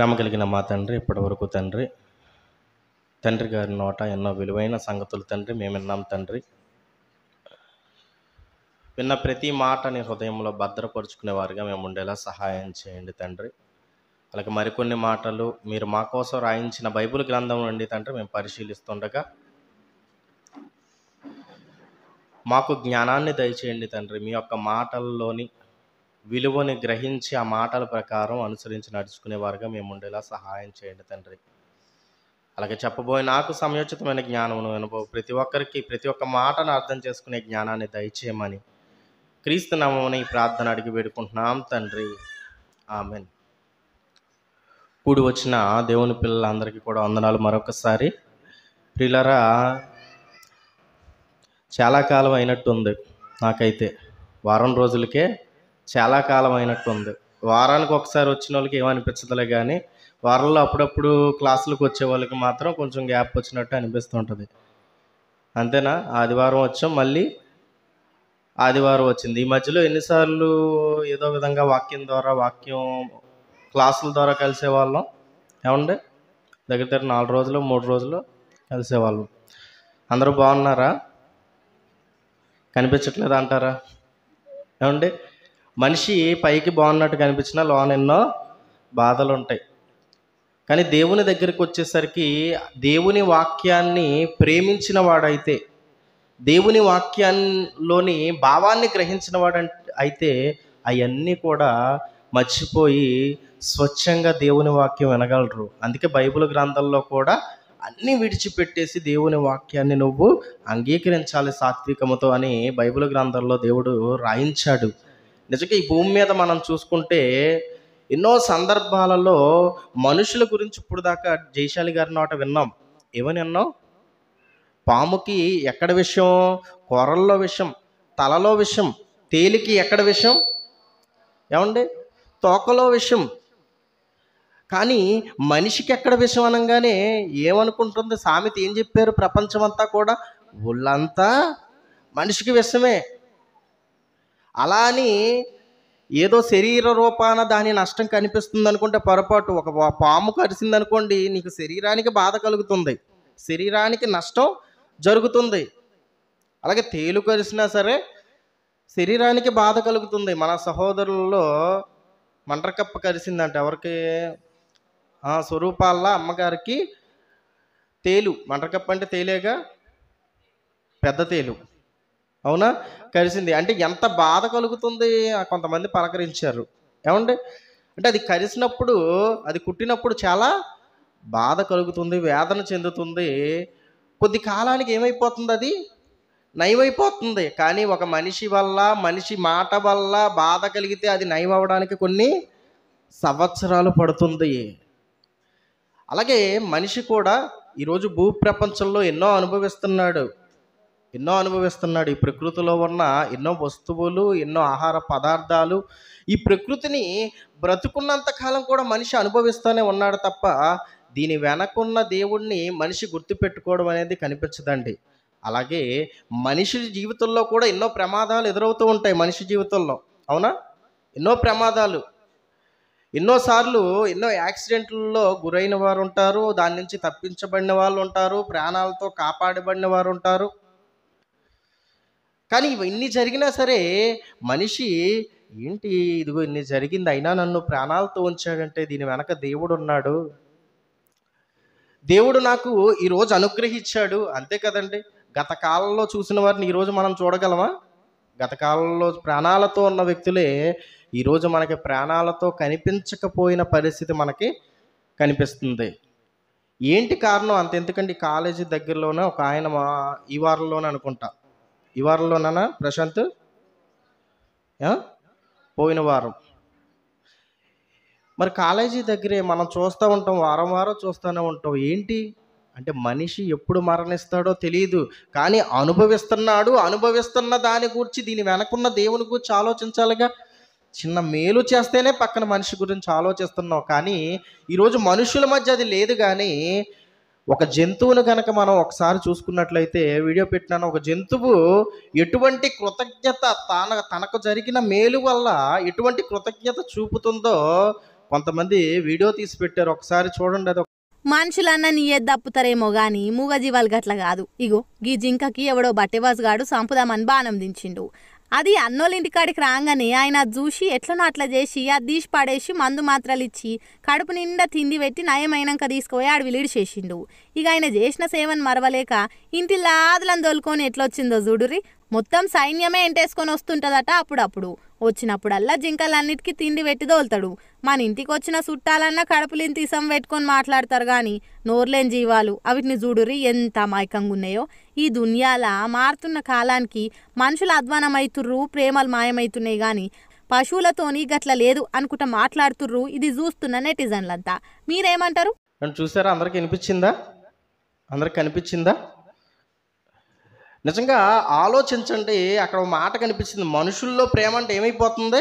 ప్రేమ కలిగిన మా తండ్రి, ఇప్పటివరకు తండ్రి గారి నోట ఎన్నో విలువైన సంగతులు తండ్రి మేము విన్నాం తండ్రి. విన్న ప్రతి మాటని హృదయంలో భద్రపరుచుకునే వారిగా మేము ఉండేలా సహాయం చేయండి తండ్రి. అలాగే మరికొన్ని మాటలు మీరు మా కోసం రాయించిన బైబిల్ గ్రంథం నుండి తండ్రి మేము పరిశీలిస్తుండగా మాకు జ్ఞానాన్ని దయచేయండి తండ్రి. మీ యొక్క మాటల్లోని విలువని గ్రహించి ఆ మాటల ప్రకారం అనుసరించి నడుచుకునే వారిగా మేము ఉండేలా సహాయం చేయండి తండ్రి. అలాగే చెప్పబోయే నాకు సమయోచితమైన జ్ఞానమును అనుభవం ప్రతి ఒక్కరికి ప్రతి ఒక్క మాటను అర్థం చేసుకునే జ్ఞానాన్ని దయచేయమని క్రీస్తు నామమున ఈ ప్రార్థన అడిగి వేడుకుంటున్నాం తండ్రి, ఆమెన్. కూడి వచ్చిన దేవుని పిల్లలందరికీ కూడా వందనాలు మరొకసారి. ప్రియులారా, చాలా కాలం అయినట్టుంది నాకైతే, వారం రోజులకే చాలా కాలం అయినట్టుంది. వారానికి ఒకసారి వచ్చిన వాళ్ళకి ఏమనిపించదులే, కానీ వారంలో అప్పుడప్పుడు క్లాసులకు వచ్చే వాళ్ళకి మాత్రం కొంచెం గ్యాప్ వచ్చినట్టు అనిపిస్తుంటుంది. అంతేనా? ఆదివారం వచ్చాం, మళ్ళీ ఆదివారం వచ్చింది. ఈ మధ్యలో ఎన్నిసార్లు ఏదో విధంగా వాక్యం క్లాసుల ద్వారా కలిసేవాళ్ళం ఏమండి? దగ్గర 4 రోజులు 3 రోజులు కలిసేవాళ్ళం. అందరూ బాగున్నారా? కనిపించట్లేదు అంటారా ఏమండి? మనిషి పైకి బాగున్నట్టు కనిపించినా లోన ఎన్నో బాధలు ఉంటాయి. కానీ దేవుని దగ్గరికి వచ్చేసరికి దేవుని వాక్యాన్ని ప్రేమించిన వాడైతే, దేవుని వాక్యాల్లోని భావాన్ని గ్రహించిన వాడు అయితే అవన్నీ కూడా మర్చిపోయి స్వచ్ఛంగా దేవుని వాక్యం వినగలరు. అందుకే బైబిల్ గ్రంథంలో కూడా అన్నీ విడిచిపెట్టేసి దేవుని వాక్యాన్ని నువ్వు అంగీకరించాలి సాత్వికముతో అని బైబిల్ గ్రంథంలో దేవుడు రాయించాడు. నిజంగా ఈ భూమి మీద మనం చూసుకుంటే ఎన్నో సందర్భాలలో మనుషుల గురించి ఇప్పుడు దాకా జయశాలి గారి నోట విన్నాం. ఏమని విన్నాం? పాముకి ఎక్కడ విషం? కొరల్లో విషం, తలలో విషం. తేలికి ఎక్కడ విషం ఏమండి? తోకలో విషం. కానీ మనిషికి ఎక్కడ విషం అనగానే ఏమనుకుంటుంది సామెత? ఏం చెప్పారు? ప్రపంచమంతా కూడా ఒళ్ళంతా మనిషికి విషమే. అలా అని ఏదో శరీర రూపాన దాని నష్టం కనిపిస్తుంది అనుకుంటే పొరపాటు. ఒక పాము కరిసింది అనుకోండి, నీకు శరీరానికి బాధ కలుగుతుంది, శరీరానికి నష్టం జరుగుతుంది. అలాగే తేలు కరిసినా సరే శరీరానికి బాధ కలుగుతుంది. మన సహోదరులలో మండ్రకప్ప కరిసిందంట. ఎవరికి? స్వరూపాల అమ్మగారికి తేలు. మండ్రకప్ప అంటే తేలేగా, పెద్ద తేలు, అవునా? కరిసింది అంటే ఎంత బాధ కలుగుతుంది. కొంతమంది పలకరించారు ఏమండి? అంటే అది కరిసినప్పుడు, అది కుట్టినప్పుడు చాలా బాధ కలుగుతుంది, వేదన చెందుతుంది. కొద్ది కాలానికి ఏమైపోతుంది? అది నయమైపోతుంది. కానీ ఒక మనిషి వల్ల, మనిషి మాట వల్ల బాధ కలిగితే అది నయం అవ్వడానికి కొన్ని సంవత్సరాలు పడుతుంది. అలాగే మనిషి కూడా ఈరోజు భూప్రపంచంలో ఎన్నో అనుభవిస్తున్నాడు. ఈ ప్రకృతిలో ఉన్న ఎన్నో వస్తువులు, ఎన్నో ఆహార పదార్థాలు, ఈ ప్రకృతిని బ్రతుకున్నంత కాలం కూడా మనిషి అనుభవిస్తూనే ఉన్నాడు తప్ప దీని వెనకున్న దేవుణ్ణి మనిషి గుర్తుపెట్టుకోవడం అనేది కనిపించదండి. అలాగే మనిషి జీవితంలో కూడా ఎన్నో ప్రమాదాలు ఎదురవుతూ ఉంటాయి. మనిషి జీవితంలో, అవునా? ఎన్నో ప్రమాదాలు, ఎన్నోసార్లు ఎన్నో యాక్సిడెంట్లలో గురైన వారు ఉంటారు, దాని నుంచి తప్పించబడిన వాళ్ళు ఉంటారు, ప్రాణాలతో కాపాడబడిన వారు ఉంటారు. కానీ ఇవన్నీ జరిగినా సరే మనిషి ఏంటి, ఇదిగో ఇన్ని జరిగింది అయినా నన్ను ప్రాణాలతో ఉంచాడంటే దీని వెనక దేవుడు ఉన్నాడు, దేవుడు నాకు ఈరోజు అనుగ్రహించాడు, అంతే కదండి. గత కాలంలో చూసిన వారిని ఈరోజు మనం చూడగలమా? గత కాలంలో ప్రాణాలతో ఉన్న వ్యక్తులే ఈరోజు మనకి ప్రాణాలతో కనిపించకపోయిన పరిస్థితి మనకి కనిపిస్తుంది. ఏంటి కారణం? అంతెందుకండి, కాలేజీ దగ్గరలోనే ఒక ఆయన ఈ వారంలోనే అనుకుంటా, ఈ వారంలోనా ప్రశాంత్? పోయిన వారం. మరి కాలేజీ దగ్గరే మనం చూస్తూ ఉంటాం, వారం చూస్తూనే ఉంటాం. ఏంటి అంటే మనిషి ఎప్పుడు మరణిస్తాడో తెలియదు, కానీ అనుభవిస్తున్న దాని గురించి, దీని వెనకున్న దేవుని గురించి ఆలోచించాలిగా. చిన్న మేలు చేస్తేనే పక్కన మనిషి గురించి ఆలోచిస్తున్నాం. కానీ ఈరోజు మనుషుల మధ్య అది లేదు. కానీ ఒక జంతువును కనుక మనం ఒకసారి చూసుకున్నట్లయితే, వీడియో పెట్టినాను, ఒక జంతువు ఎటువంటి కృతజ్ఞత తనకు జరిగిన మేలు వల్ల ఎటువంటి కృతజ్ఞత చూపుతుందో కొంతమంది వీడియో తీసి పెట్టారు, ఒకసారి చూడండి. అది మనుషులన్న నీయే దప్పుతారేమో గాని మూగజీవాలు గట్ల కాదు. ఇగో గీ జింకకి ఎవడో బట్టెవాసుగాడు సంపుదామని బాణం దించిండు. అది అన్నోళ్ళింటికాడికి రాగానే ఆయన అది చూసి ఎట్లనో అట్లా చేసి అది తీసి పడేసి మందు మాత్రలు ఇచ్చి కడుపు నిండా తిండి పెట్టి నయమైనాక తీసుకుపోయి అడవి లీడిచేసిండు. ఇక ఆయన చేసిన సేవను మరవలేక ఇంటి లాదులను తోలుకొని ఎట్లొచ్చిందో చూడురి. మొత్తం సైన్యమే ఎంటేసుకొని వస్తుంటదట. అప్పుడప్పుడు వచ్చినప్పుడల్లా జింకలన్నిటికీ తిండి పెట్టి దోలుతాడు. మన ఇంటికి వచ్చిన చుట్టాలన్నా కడుపులిని తీసం పెట్టుకొని మాట్లాడతారు కానీ నోర్లేని జీవాలు అవిటిని చూడురి ఎంత అమాయకంగా ఉన్నాయో. ఈ దునియాల మారుతున్న కాలానికి మనుషులు అధ్వానమవుతుర్రు, ప్రేమలు మాయమవుతున్నాయి కానీ పశువులతోని గట్ల లేదు అనుకుంటా మాట్లాడుతుర్రు. ఇది చూస్తున్న నెటిజన్లంతా. మీరేమంటారు? చూసారా? అందరికి వినిపించిందా? అందరికి కనిపించిందా? నిజంగా ఆలోచించండి. అక్కడ ఒక మాట కనిపించింది, మనుషుల్లో ప్రేమ అంటే ఏమైపోతుంది?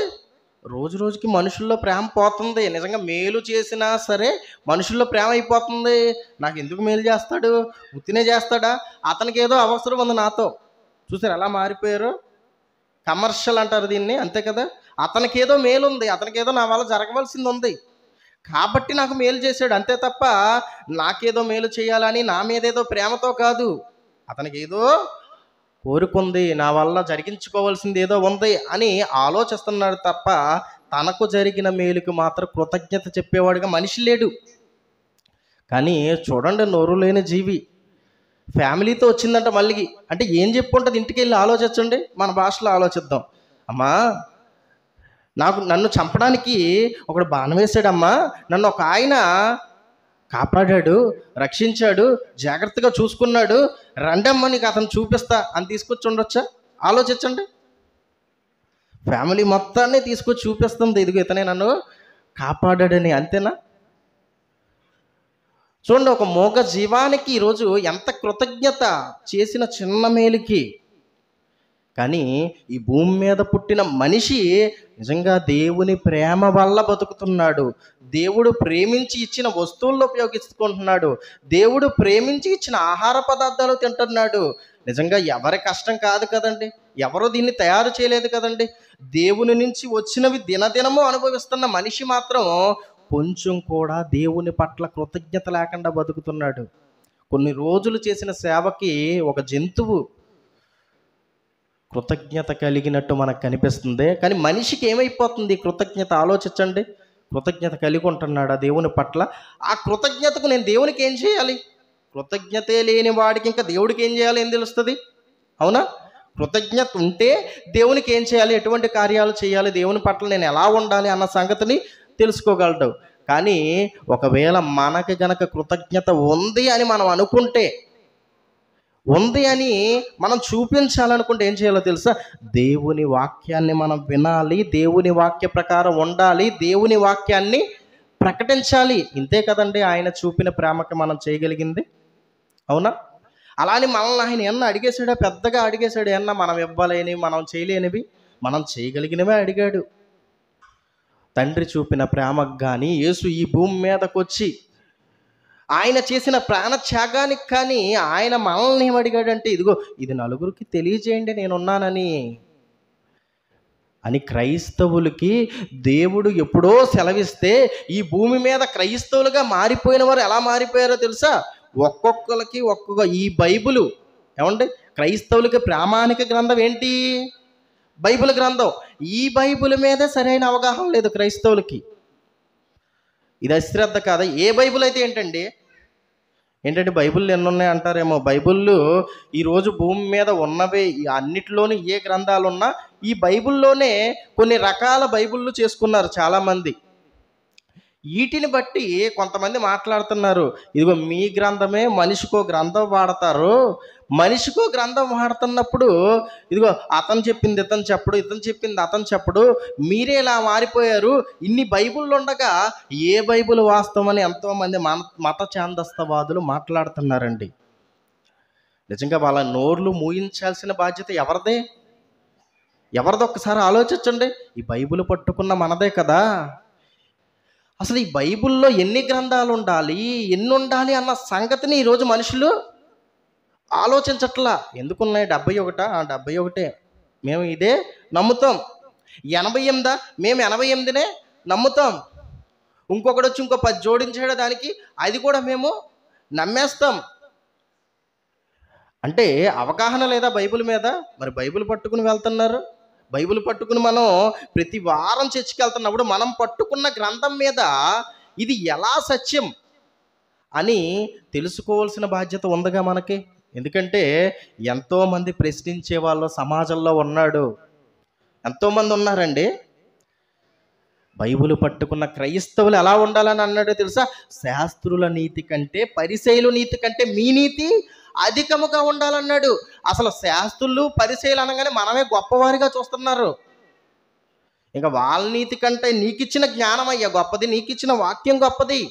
రోజు రోజుకి మనుషుల్లో ప్రేమ పోతుంది. నిజంగా మేలు చేసినా సరే మనుషుల్లో ప్రేమ అయిపోతుంది. నాకు ఎందుకు మేలు చేస్తాడు, ఉత్తినే చేస్తాడా, అతనికి ఏదో అవసరం ఉంది నాతో. చూసారు ఎలా మారిపోయారు? కమర్షియల్ అంటారు దీన్ని, అంతే కదా. అతనికి ఏదో మేలు ఉంది, అతనికి ఏదో నా వల్ల జరగవలసింది ఉంది కాబట్టి నాకు మేలు చేశాడు, అంతే తప్ప నాకేదో మేలు చేయాలని నా మీదేదో ప్రేమతో కాదు. అతనికి ఏదో కోరుకుంది, నా వల్ల జరిగించుకోవాల్సింది ఏదో ఉంది అని ఆలోచిస్తున్నాడు తప్ప తనకు జరిగిన మేలుకు మాత్రం కృతజ్ఞత చెప్పేవాడుగా మనిషి లేడు. కానీ చూడండి, నోరు లేని జీవి ఫ్యామిలీతో వచ్చిందంట. మళ్ళీ అంటే ఏం చెప్పుంటుంది? ఇంటికి వెళ్ళి ఆలోచించండి, మన భాషలో ఆలోచిద్దాం. అమ్మా, నన్ను చంపడానికి ఒకడు బాణం వేశాడమ్మా, నన్ను ఒక ఆయన కాపాడాడు, రక్షించాడు, జాగ్రత్తగా చూసుకున్నాడు, రండమ్మ నీకు అతను చూపిస్తా అని తీసుకొచ్చి ఉండొచ్చా? ఆలోచించండి. ఫ్యామిలీ మొత్తాన్ని తీసుకొచ్చి చూపిస్తుంది, ఇదిగో ఇతనే నన్ను కాపాడాడని. అంతేనా? చూడండి, ఒక మూగ జీవానికి ఈరోజు ఎంత కృతజ్ఞత చేసిన చిన్న మేలుకి. కానీ ఈ భూమి మీద పుట్టిన మనిషి నిజంగా దేవుని ప్రేమ వల్ల బతుకుతున్నాడు. దేవుడు ప్రేమించి ఇచ్చిన వస్తువుల్లో ఉపయోగించుకుంటున్నాడు. దేవుడు ప్రేమించి ఇచ్చిన ఆహార పదార్థాలు తింటున్నాడు. నిజంగా ఎవరి కష్టం కాదు కదండి, ఎవరు దీన్ని తయారు చేయలేదు కదండి. దేవుని నుంచి వచ్చినవి దినదినము అనుభవిస్తున్న మనిషి మాత్రం కొంచెం కూడా దేవుని పట్ల కృతజ్ఞత లేకుండా బతుకుతున్నాడు. కొన్ని రోజులు చేసిన సేవకి ఒక జంతువు కృతజ్ఞత కలిగినట్టు మనకు కనిపిస్తుంది. కానీ మనిషికి ఏమైపోతుంది కృతజ్ఞత? ఆలోచించండి. కృతజ్ఞత కలిగి ఉంటున్నాడా దేవుని పట్ల? ఆ కృతజ్ఞతకు నేను దేవునికి ఏం చేయాలి? కృతజ్ఞతే లేని వాడికి ఇంకా దేవుడికి ఏం చేయాలి ఏం తెలుస్తుంది? అవునా? కృతజ్ఞత ఉంటే దేవునికి ఏం చేయాలి, ఎటువంటి కార్యాలు చేయాలి, దేవుని పట్ల నేను ఎలా ఉండాలి అన్న సంగతిని తెలుసుకోగలడు. కానీ ఒకవేళ మనకి గనక కృతజ్ఞత ఉంది అని మనం అనుకుంటే, ఉంది అని మనం చూపించాలనుకుంటే ఏం చేయాలో తెలుసా? దేవుని వాక్యాన్ని మనం వినాలి, దేవుని వాక్య ప్రకారం ఉండాలి, దేవుని వాక్యాన్ని ప్రకటించాలి. ఇంతే కదండి ఆయన చూపిన ప్రేమకి మనం చేయగలిగింది. అవునా? అలానే మనల్ని ఆయన ఏమన్నా అడిగేశాడా? పెద్దగా అడిగేశాడు ఏమన్నా? మనం ఇవ్వలేని, మనం చేయలేనివి మనం చేయగలిగినవే అడిగాడు. తండ్రి చూపిన ప్రేమకు కానీ, యేసు ఈ భూమి మీదకి వచ్చి ఆయన చేసిన ప్రాణత్యాగానికి కానీ ఆయన మనల్ని ఏమడిగాడంటే, ఇదిగో ఇది నలుగురికి తెలియజేయండి నేనున్నానని. అని క్రైస్తవులకి దేవుడు ఎప్పుడో సెలవిస్తే ఈ భూమి మీద క్రైస్తవులుగా మారిపోయిన వారు ఎలా మారిపోయారో తెలుసా? ఒక్కొక్కరికి ఒక్కొక్క ఈ బైబిలు. ఏమండి, క్రైస్తవులకి ప్రామాణిక గ్రంథం ఏంటి? బైబిల్ గ్రంథం. ఈ బైబిల్ మీద సరైన అవగాహన లేదు క్రైస్తవులకి. ఇది అశ్రద్ధ కాదా? ఏ బైబిల్ అయితే ఏంటంటే బైబిల్ ఎన్ని ఉన్నాయి అంటారేమో. బైబిళ్ళు ఈరోజు భూమి మీద ఉన్నవే అన్నిటిలోని ఏ గ్రంథాలు ఉన్నా ఈ బైబిల్లోనే కొన్ని రకాల బైబిళ్ళు చేసుకున్నారు చాలామంది. వీటిని బట్టి కొంతమంది మాట్లాడుతున్నారు, ఇదిగో మీ గ్రంథమే మనిషికో గ్రంథం వాడతారు. మనిషికో గ్రంథం వాడుతున్నప్పుడు ఇదిగో అతను చెప్పింది ఇతను చెప్పడు, ఇతను చెప్పింది అతను చెప్పడు, మీరే ఇలా మారిపోయారు. ఇన్ని బైబిళ్ళు ఉండగా ఏ బైబిల్ వాస్తవమని ఎంతోమంది మత ఛాందస్తవాదులు మాట్లాడుతున్నారండి. నిజంగా వాళ్ళ నోర్లు మూయించాల్సిన బాధ్యత ఎవరిదే? ఎవరిదో ఒక్కసారి ఆలోచించండి. ఈ బైబిల్ పట్టుకున్న మనదే కదా. అసలు ఈ బైబిల్లో ఎన్ని గ్రంథాలు ఉండాలి, ఎన్ని ఉండాలి అన్న సంగతిని ఈరోజు మనుషులు ఆలోచించట్లా. ఎందుకున్నాయి? 71. 71 మేము ఇదే నమ్ముతాం. 88 మేము 88నే నమ్ముతాం. ఇంకొకడు వచ్చి ఇంకో 10 జోడించాడు దానికి, అది కూడా మేము నమ్మేస్తాం. అంటే అవగాహన లేదా బైబిల్ మీద? మరి బైబిల్ పట్టుకుని వెళ్తున్నారు. బైబిల్ పట్టుకుని మనం ప్రతి వారం చర్చికి వెళ్తున్నప్పుడు మనం పట్టుకున్న గ్రంథం మీద ఇది ఎలా సత్యం అని తెలుసుకోవాల్సిన బాధ్యత ఉందిగా మనకి. ఎందుకంటే ఎంతోమంది ప్రశ్నించే వాళ్ళు సమాజంలో ఉన్నాడు. ఎంతోమంది ఉన్నారండి. బైబిల్ పట్టుకున్న క్రైస్తవులు ఎలా ఉండాలని అన్నాడో తెలుసా? శాస్త్రుల నీతి కంటే, పరిసయ్యుల నీతి కంటే మీ నీతి అధికముగా ఉండాలన్నాడు. అసలు శాస్త్రులు పరిసయ్యులు అనగానే మనమే గొప్పవారిగా చూస్తున్నారు. ఇంకా వాళ్ళ నీతి కంటే నీకిచ్చిన జ్ఞానం అయ్యా గొప్పది, నీకిచ్చిన వాక్యం గొప్పది.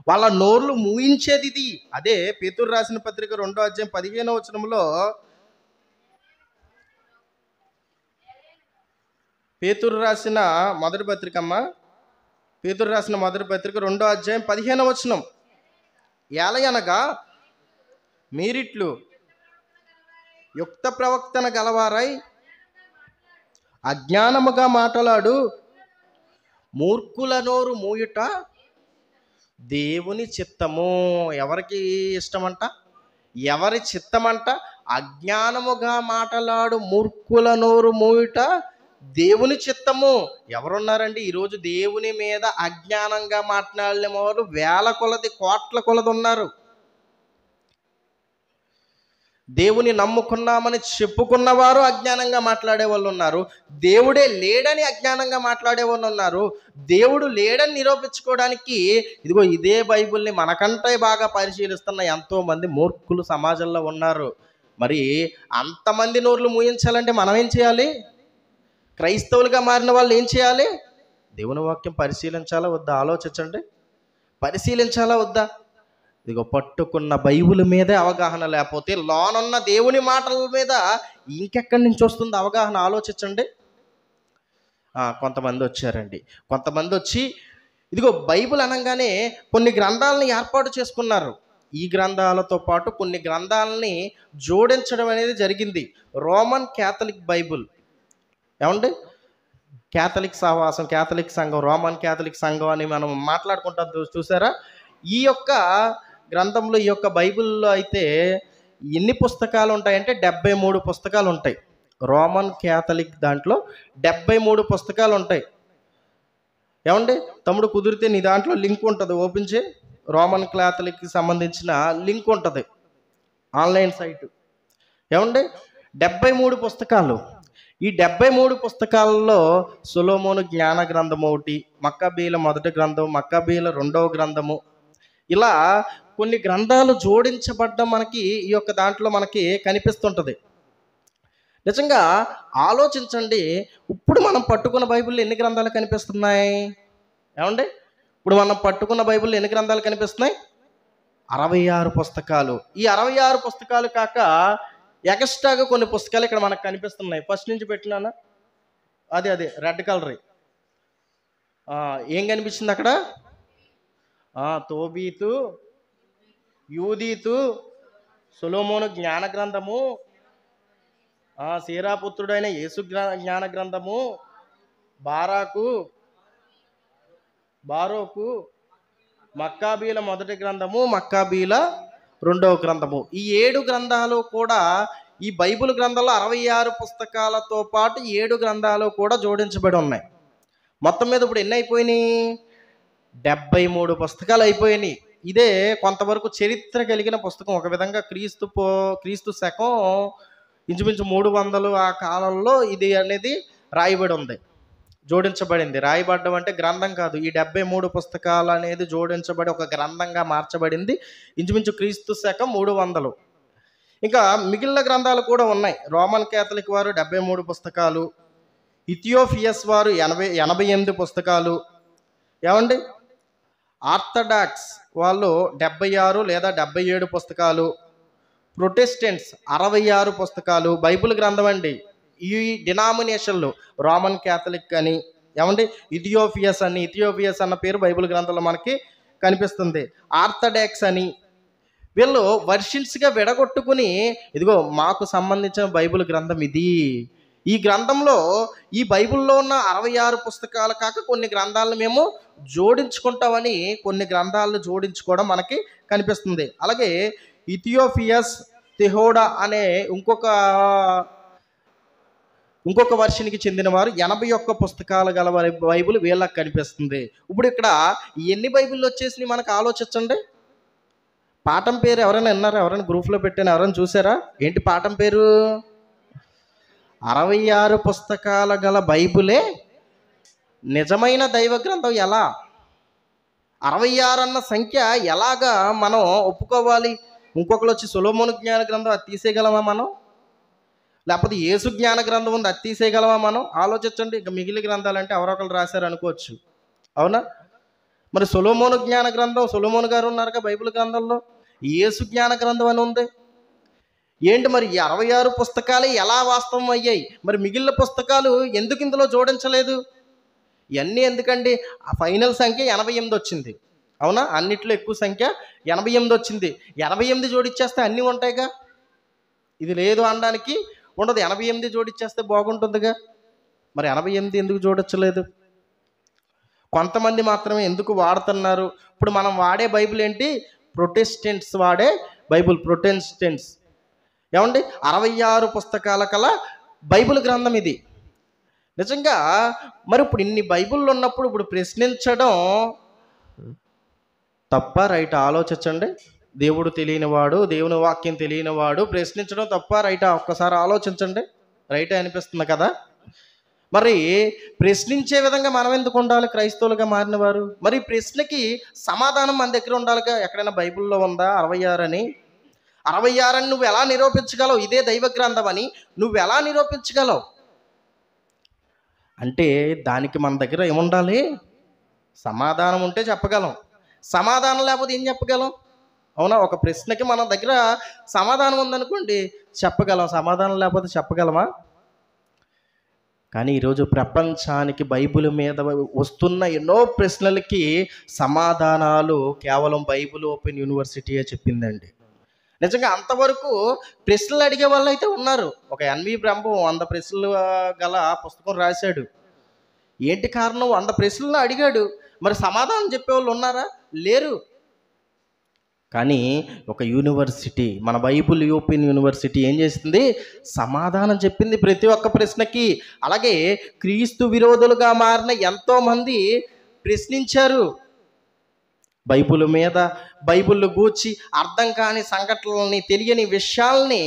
వాళ్ళ నోర్లు మూయించేది ఇది. అదే పేతురు రాసిన పత్రిక 2వ అధ్యాయం 15వ వచనంలో, పేతురు రాసిన మొదటి పత్రిక 2వ అధ్యాయం 15వ వచనం, ఏలయనగా మీరిట్లు యుక్త ప్రవక్తన గలవారై అజ్ఞానముగా మాట్లాడు మూర్ఖుల నోరు మూయుట దేవుని చిత్తము. ఎవరికి ఇష్టమంట? ఎవరి చిత్తమంట? అజ్ఞానముగా మాట్లాడు మూర్ఖుల నోరు మూయుట దేవుని చిత్తము. ఎవరున్నారండి ఈరోజు దేవుని మీద అజ్ఞానంగా మాట్లాడిన వారు? వేల కొలది, కోట్ల కొలది ఉన్నారు. దేవుని నమ్ముకున్నామని చెప్పుకున్నవారు అజ్ఞానంగా మాట్లాడే వాళ్ళు ఉన్నారు. దేవుడే లేడని అజ్ఞానంగా మాట్లాడే వాళ్ళు ఉన్నారు. దేవుడు లేడని నిరూపించుకోవడానికి ఇదిగో ఇదే బైబిల్ని మనకంటే బాగా పరిశీలిస్తున్న ఎంతోమంది మూర్ఖులు సమాజంలో ఉన్నారు. మరి అంతమంది నోర్లు మూయించాలంటే మనం ఏం చేయాలి? క్రైస్తవులుగా మారిన వాళ్ళు ఏం చేయాలి? దేవుని వాక్యం పరిశీలించాలా వద్దా? ఆలోచించండి. పరిశీలించాలా వద్దా? ఇదిగో పట్టుకున్న బైబిల్ మీదే అవగాహన లేకపోతే లోనున్న దేవుని మాటల మీద ఇంకెక్కడి నుంచి వస్తుంది అవగాహన? ఆలోచించండి. కొంతమంది వచ్చారండి. కొంతమంది వచ్చి ఇదిగో బైబిల్ అనగానే కొన్ని గ్రంథాలని ఏర్పాటు చేసుకున్నారు. ఈ గ్రంథాలతో పాటు కొన్ని గ్రంథాలని జోడించడం అనేది జరిగింది. రోమన్ క్యాథలిక్ బైబిల్, ఏమండి, క్యాథలిక్ సహవాసం, క్యాథలిక్ సంఘం, రోమన్ క్యాథలిక్ సంఘం అని మనం మాట్లాడుకుంటాం చూసారా? ఈ యొక్క గ్రంథంలో, ఈ యొక్క బైబిల్లో అయితే ఎన్ని పుస్తకాలు ఉంటాయంటే 73 పుస్తకాలు ఉంటాయి. రోమన్ క్యాథలిక్ దాంట్లో 73 పుస్తకాలు ఉంటాయి. ఏమండి తమ్ముడు, కుదిరితే నీ దాంట్లో లింక్ ఉంటుంది, ఓపెన్ చేయి. రోమన్ క్యాథలిక్కి సంబంధించిన లింక్ ఉంటుంది, ఆన్లైన్ సైటు. ఏమండి 73 పుస్తకాలు. ఈ 73 పుస్తకాలలో సొలొమోను జ్ఞాన గ్రంథం ఒకటి, మక్కబీల మొదటి గ్రంథం, మక్కబీల 2వ గ్రంథము, ఇలా కొన్ని గ్రంథాలు జోడించబడ్డం మనకి ఈ యొక్క దాంట్లో మనకి కనిపిస్తుంటుంది. నిజంగా ఆలోచించండి. ఇప్పుడు మనం పట్టుకున్న బైబిల్లో ఎన్ని గ్రంథాలు కనిపిస్తున్నాయి? ఏమండి ఇప్పుడు మనం పట్టుకున్న బైబిల్లో ఎన్ని గ్రంథాలు కనిపిస్తున్నాయి? 66 పుస్తకాలు. ఈ 66 పుస్తకాలు కాక ఎక్స్ట్రాగా కొన్ని పుస్తకాలు ఇక్కడ మనకు కనిపిస్తున్నాయి. ఫస్ట్ నుంచి పెట్టినానా? అదే రెడ్ కలర్ ఏం కనిపించింది అక్కడ? తోబీతు, యూదీతు, సొలొమోను జ్ఞాన గ్రంథము, సీరాపుత్రుడైన యేసు జ్ఞాన గ్రంథము, బారోకు, మక్కాబీల మొదటి గ్రంథము, మక్కాబీల 2వ గ్రంథము. ఈ 7 గ్రంథాలు కూడా ఈ బైబిల్ గ్రంథంలో 66 పుస్తకాలతో పాటు 7 గ్రంథాలు కూడా జోడించబడి ఉన్నాయి. మొత్తం మీద ఇప్పుడు ఎన్ని అయిపోయినాయి? 73 పుస్తకాలు అయిపోయినాయి. ఇదే కొంతవరకు చరిత్ర కలిగిన పుస్తకం. ఒక విధంగా క్రీస్తు శకం ఇంచుమించు 300 ఆ కాలంలో ఇది అనేది రాయబడి ఉంది, జోడించబడింది. రాయబడ్డం అంటే గ్రంథం కాదు. ఈ 73 పుస్తకాలు అనేది జోడించబడి ఒక గ్రంథంగా మార్చబడింది. ఇంచుమించు క్రీస్తు శకం 300. ఇంకా మిగిలిన గ్రంథాలు కూడా ఉన్నాయి. రోమన్ క్యాథలిక్ వారు 73 పుస్తకాలు, ఇథియోపియస్ వారు 88 పుస్తకాలు, ఏమండి ఆర్థడాక్స్ వాళ్ళు 76 లేదా 77 పుస్తకాలు, ప్రొటెస్టెంట్స్ 66 పుస్తకాలు. బైబిల్ గ్రంథం అండి. ఈ డినామినేషన్లు రోమన్ క్యాథలిక్ అని, ఏమండి ఇథియోపియస్ అన్న పేరు బైబిల్ గ్రంథంలో మనకి కనిపిస్తుంది. ఆర్థడాక్స్ అని వీళ్ళు వర్షన్స్గా విడగొట్టుకుని ఇదిగో మాకు సంబంధించిన బైబిల్ గ్రంథం ఇది. ఈ గ్రంథంలో ఈ బైబిల్లో ఉన్న 66 పుస్తకాలు కాక కొన్ని గ్రంథాలను మేము జోడించుకుంటామని కొన్ని గ్రంథాలను జోడించుకోవడం మనకి కనిపిస్తుంది. అలాగే ఇథియోపియస్ తెహోడా అనే ఇంకొక వర్షన్కి చెందిన వారు 81 పుస్తకాలు గల బైబిల్ వీళ్ళకి కనిపిస్తుంది. ఇప్పుడు ఇక్కడ ఎన్ని బైబిళ్ళు వచ్చేసినాయి మనకు ఆలోచించండి. పాఠం పేరు ఎవరైనా విన్నారా? ఎవరైనా గ్రూప్లో పెట్టాను, ఎవరైనా చూసారా? ఏంటి పాఠం పేరు? 66 పుస్తకాల గల బైబిలే నిజమైన దైవ గ్రంథం. ఎలా 66 అన్న సంఖ్య ఎలాగా మనం ఒప్పుకోవాలి? ఇంకొకరు వచ్చి సొలొమోను జ్ఞాన గ్రంథం అది తీసేయగలమా మనం? లేకపోతే యేసు జ్ఞాన గ్రంథం ఉంది అది తీసేయగలమా మనం? ఆలోచించండి. ఇక మిగిలిన గ్రంథాలంటే ఎవరొకరు రాశారు అనుకోవచ్చు, అవునా? మరి సొలొమోను జ్ఞాన గ్రంథం, సొలొమోను గారు ఉన్నారుగా బైబిల్ గ్రంథంలో. యేసు జ్ఞాన గ్రంథం అని ఉంది. ఏంటి మరి ఈ 66 పుస్తకాలు ఎలా వాస్తవం అయ్యాయి? మరి మిగిలిన పుస్తకాలు ఎందుకు ఇందులో జోడించలేదు? ఇవన్నీ ఎందుకండి? ఆ ఫైనల్ సంఖ్య 88 వచ్చింది, అవునా? అన్నిట్లో ఎక్కువ సంఖ్య 88 వచ్చింది. 88 జోడిచ్చేస్తే అన్నీ ఉంటాయిగా, ఇది లేదు అనడానికి ఉండదు. 88 జోడిచ్చేస్తే బాగుంటుందిగా. మరి 88 ఎందుకు జోడించలేదు? కొంతమంది మాత్రమే ఎందుకు వాడుతున్నారు? ఇప్పుడు మనం వాడే బైబిల్ ఏంటి? ప్రొటెస్టెంట్స్ వాడే బైబిల్. ప్రొటెస్టెంట్స్ ఏమండి 66 పుస్తకాల కల బైబిల్ గ్రంథం ఇది. నిజంగా మరి ఇప్పుడు ఇన్ని బైబిళ్ళు ఉన్నప్పుడు ఇప్పుడు ప్రశ్నించడం తప్ప రైట్? ఆలోచించండి. దేవుడు తెలియనివాడు, దేవుని వాక్యం తెలియనివాడు ప్రశ్నించడం తప్ప రైటా? ఒక్కసారి ఆలోచించండి. రైటే అనిపిస్తుంది కదా. మరి ప్రశ్నించే విధంగా మనం ఎందుకు ఉండాలి క్రైస్తవులుగా మారిన వారు? మరి ప్రశ్నకి సమాధానం మన దగ్గర ఉండాలిగా. ఎక్కడైనా బైబిల్లో ఉందా 66 అని? 66 అని నువ్వు ఎలా నిరూపించగలవు? ఇదే దైవ గ్రంథం అని నువ్వు ఎలా నిరూపించగలవు? అంటే దానికి మన దగ్గర ఏముండాలి? సమాధానం ఉంటే చెప్పగలం. సమాధానం లేకపోతే ఏం చెప్పగలం? అవునా? ఒక ప్రశ్నకి మన దగ్గర సమాధానం ఉందనుకోండి చెప్పగలం, సమాధానం లేకపోతే చెప్పగలమా? కానీ ఈరోజు ప్రపంచానికి బైబిల్ మీద వస్తున్న ఎన్నో ప్రశ్నలకి సమాధానాలు కేవలం బైబిల్ ఓపెన్ యూనివర్సిటీయే చెప్పిందండి. నిజంగా అంతవరకు ప్రశ్నలు అడిగే వాళ్ళు అయితే ఉన్నారు. ఒక ఎన్వి బ్రహ్మం 100 ప్రశ్నలు గల పుస్తకం రాశాడు. ఏంటి కారణం? 100 ప్రశ్నలను అడిగాడు. మరి సమాధానం చెప్పేవాళ్ళు ఉన్నారా? లేరు. కానీ ఒక యూనివర్సిటీ, మన బైబిల్ ఓపెన్ యూనివర్సిటీ ఏం చేసింది? సమాధానం చెప్పింది ప్రతి ఒక్క ప్రశ్నకి. అలాగే క్రీస్తు విరోధులుగా మారిన ఎంతోమంది ప్రశ్నించారు బైబిల్ మీద. బైబిల్ గూర్చి అర్థం కాని సంఘటనలని, తెలియని విషయాల్ని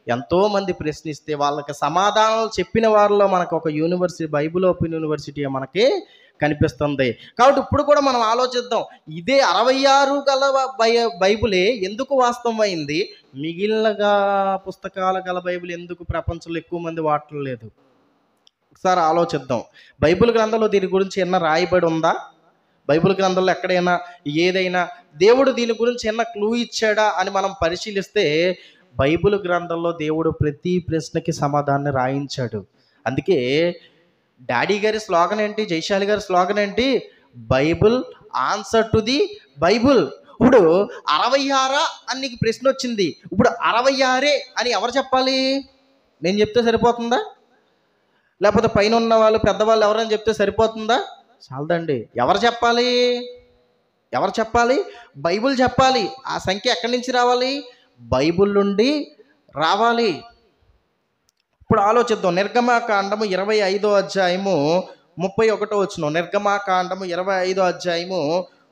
ఎంతోమంది ప్రశ్నిస్తే వాళ్ళకి సమాధానాలు చెప్పిన వారిలో మనకు ఒక యూనివర్సిటీ, బైబిల్ ఓపెన్ యూనివర్సిటీ మనకి కనిపిస్తుంది. కాబట్టి ఇప్పుడు కూడా మనం ఆలోచిద్దాం. ఇదే 66 గల బైబిలే ఎందుకు వాస్తవం అయింది? మిగిలిన పుస్తకాల గల బైబిల్ ఎందుకు ప్రపంచంలో ఎక్కువ మంది వాడట్లేదు? ఒకసారి ఆలోచిద్దాం. బైబిల్ గ్రంథంలో దీని గురించి ఏమన్నా రాయబడి ఉందా? బైబిల్ గ్రంథంలో ఎక్కడైనా ఏదైనా దేవుడు దీని గురించి ఏమన్నా క్లూ ఇచ్చాడా అని మనం పరిశీలిస్తే బైబిల్ గ్రంథంలో దేవుడు ప్రతి ప్రశ్నకి సమాధానాన్ని రాయించాడు. అందుకే డాడీ గారి స్లోగన్ ఏంటి? జైశాలి గారి స్లోగన్ ఏంటి? Bible answer to the Bible. ఇప్పుడు 66 అని నీకు ప్రశ్న వచ్చింది. ఇప్పుడు 66 అని ఎవరు చెప్పాలి? నేను చెప్తే సరిపోతుందా? లేకపోతే పైన ఉన్న వాళ్ళు పెద్దవాళ్ళు ఎవరైనా చెప్తే సరిపోతుందా? చాలదండి. ఎవరు చెప్పాలి? ఎవరు చెప్పాలి? బైబిల్ చెప్పాలి. ఆ సంఖ్య ఎక్కడి నుంచి రావాలి? బైబిల్ నుండి రావాలి. ఇప్పుడు ఆలోచిద్దాం. నిర్గమాకాండము 25వ అధ్యాయము 31వ వచనం. నిర్గమాకాండము 25వ అధ్యాయము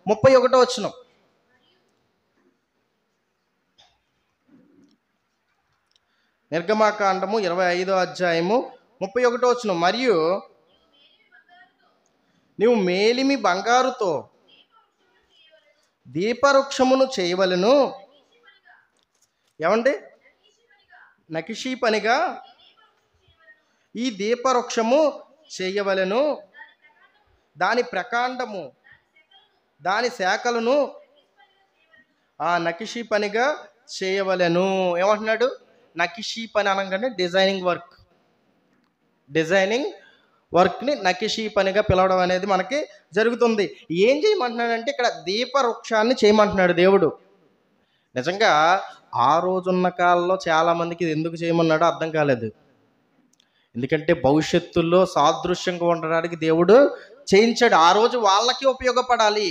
31వ వచనం. నిర్గమాకాండము 25వ అధ్యాయము 31వ వచనం. మరియు నీవు మేలిమి బంగారుతో దీపవృక్షమును చేయవలెను. ఏమండి? నకిషీ పనిగా ఈ దీపవృక్షము చేయవలెను. దాని ప్రకాండము, దాని శాఖలను ఆ నకిషీ పనిగా చేయవలెను. ఏమంటున్నాడు? నకిషీ పని అనగానే డిజైనింగ్ వర్క్ని నకిషీ పనిగా పిలవడం అనేది మనకి జరుగుతుంది. ఏం చేయమంటున్నాడంటే ఇక్కడ దీపవృక్షాన్ని చేయమంటున్నాడు దేవుడు. నిజంగా ఆ రోజున్న కాలంలో చాలామందికి ఇది ఎందుకు చేయమన్నాడో అర్థం కాలేదు. ఎందుకంటే భవిష్యత్తులో సాదృశ్యంగా ఉండడానికి దేవుడు చేయించాడు. ఆ రోజు వాళ్ళకి ఉపయోగపడాలి,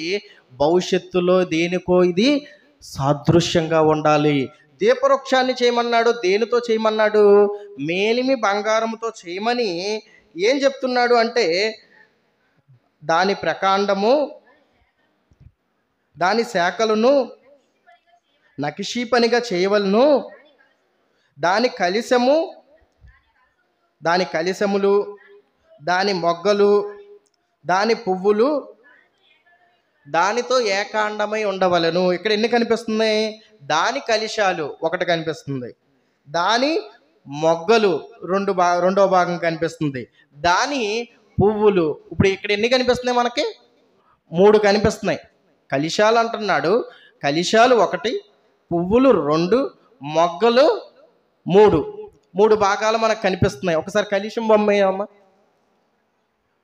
భవిష్యత్తులో దేనికో ఇది సాదృశ్యంగా ఉండాలి. దీపవృక్షాన్ని చేయమన్నాడు. దేనితో చేయమన్నాడు? మేలిమి బంగారంతో చేయమని ఏం చెప్తున్నాడు అంటే, దాని ప్రకాండము, దాని శాఖలను నకిషీ పనిగా చేయవలను, దాని కలిసము, దాని కలిసములు, దాని మొగ్గలు, దాని పువ్వులు దానితో ఏకాండమై ఉండవలను. ఇక్కడ ఎన్ని కనిపిస్తున్నాయి? దాని కలిశాలు ఒకటి కనిపిస్తుంది, దాని మొగ్గలు రెండో భాగం కనిపిస్తుంది, దాని పువ్వులు. ఇప్పుడు ఇక్కడ ఎన్ని కనిపిస్తున్నాయి? మనకి 3 కనిపిస్తున్నాయి. కలిశాలు అంటున్నాడు. కలిశాలు 1, పువ్వులు 2, మొగ్గలు 3 భాగాలు మనకు కనిపిస్తున్నాయి. ఒకసారి కలిశం బొమ్మ అమ్మ